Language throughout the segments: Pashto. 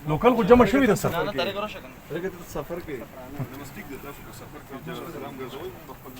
لوکل خو جمع شوي ده نه نه طریقه راشه کنه طریقه سفر کې ډومېسټیک د تاسو سفر کې چې رام ګرځوي خپل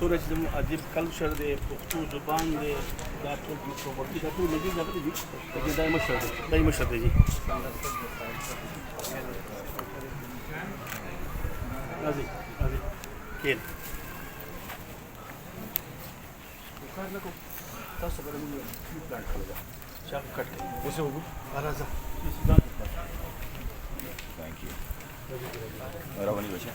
سورج زمو ادب کلچر دی پښتو زبان دی دا ټول د پروپرټي دا ټول لګي دا دي لیکن دای مشر دی جی راځي کېل تاسو به موږ یو پلان کړو چې کټ کړو اوسه وګورئ راځه ثانک یو رواني بشه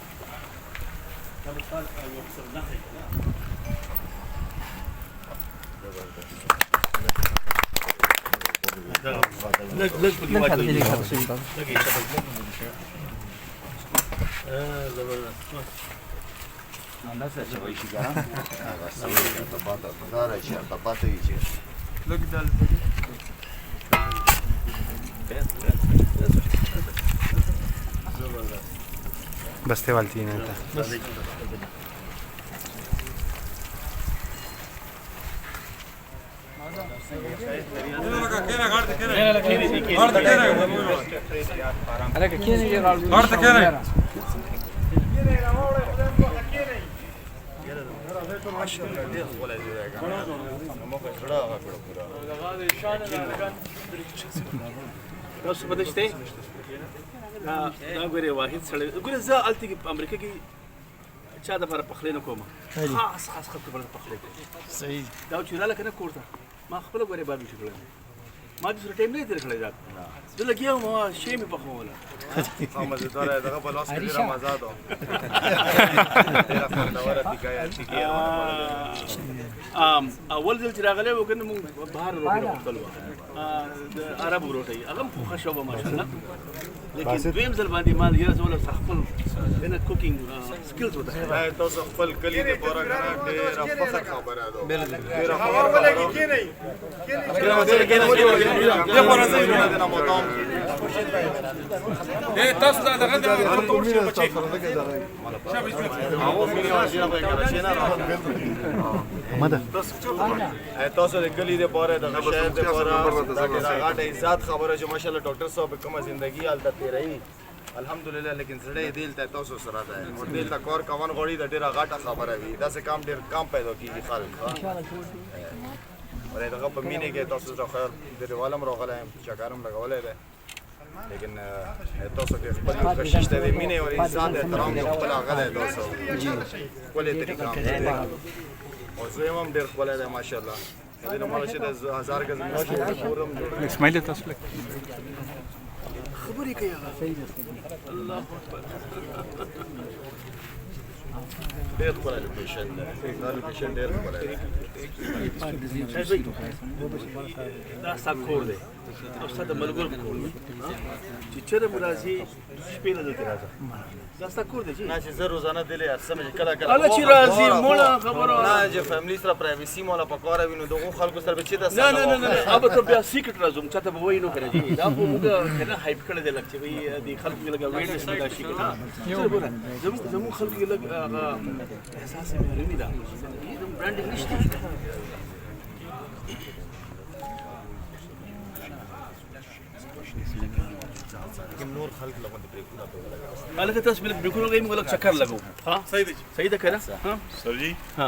Basta valtina. تاسو په دشته دا غوړي واحد سره ګوره زه الته په امریکا کې چا د پر پخلې نه کوم خاص خلک پر پخلې صحیح دا چې را لکه نه کوړه ما خپل غوړي باندې شکل ما د سره ټیم نه تیر کړی دا زه لګیا وم شی مې پخوله مزیدار دغه په لاس کې ډېره مزه ده ډېره خوندوره تیکه اول ځل چې راغلی و که نه مونږ بهر روټۍ راغوښتل وه د عربو روټۍ هغه هم خوښه شوه ماشاءالله لیکن دویم ځل باندې ما یاره زه ولې خپل دنه کوکینګ سکلز وته تاسو خپل کلی د پوره کنه ډېره فخر خبره ده ډېره تاسو دا دغه تاسو د کلی د پوره د شهر د پوره د غاټه عزت خبره چې ماشاءالله ډاکټر صاحب کومه ژوندۍ حالت تیرې الحمدلله لیکن زړه دل ته تاسو سره ده او دل ته کار کوون غوړي د ډیره غاټه خبره وي دا څه کام ډیر کم پیدا کیږي خلک ولې دغه په مینه کې تاسو ته خیر د دیوالم راغلی چکرم لګولې ده لیکن تاسو کې خپل کوشش ته د مینه او عزت احترام خپل غلې تاسو ولې طریقه او زه هم ډیر خپل ده ماشاءالله دې نو مال شي د 1000 غز پورم جوړ اسماعیل تاسو لک خبرې کوي هغه الله اکبر ډېر خپل لوکیشن ده دا لوکیشن ډېر خپل ده دا سب کور دی او ستاسو د ملګرو کور دی چې چېرې مو راځي شپې نه دلته راځه دا ستاسو کور دی چې نه چې زه روزانه دلې هر سمه کله کله هله چې راځي موړه خبره نه چې فیملی سره پرایویسي مولا پکاره وینو دغه خلکو سره به چې دا نه نه نه نه اوبه ته بیا سیکرټ راځم چاته به وایي نو کنه جی دا خو موږ کنه هایپ کړی دی لکه چې وایي د خلکو کې لګا ویډیوز پیدا شي کنه زموږ خلکو کې لګ هغه احساس مې لري دا زموږ برانډینګ نشته لیکن نور خلک لغون د بریکونه په لګا الکه تاسو بل بریکونه کوي موږ لږ چکر لګو ها صحیح ده کنه ها سر جی ها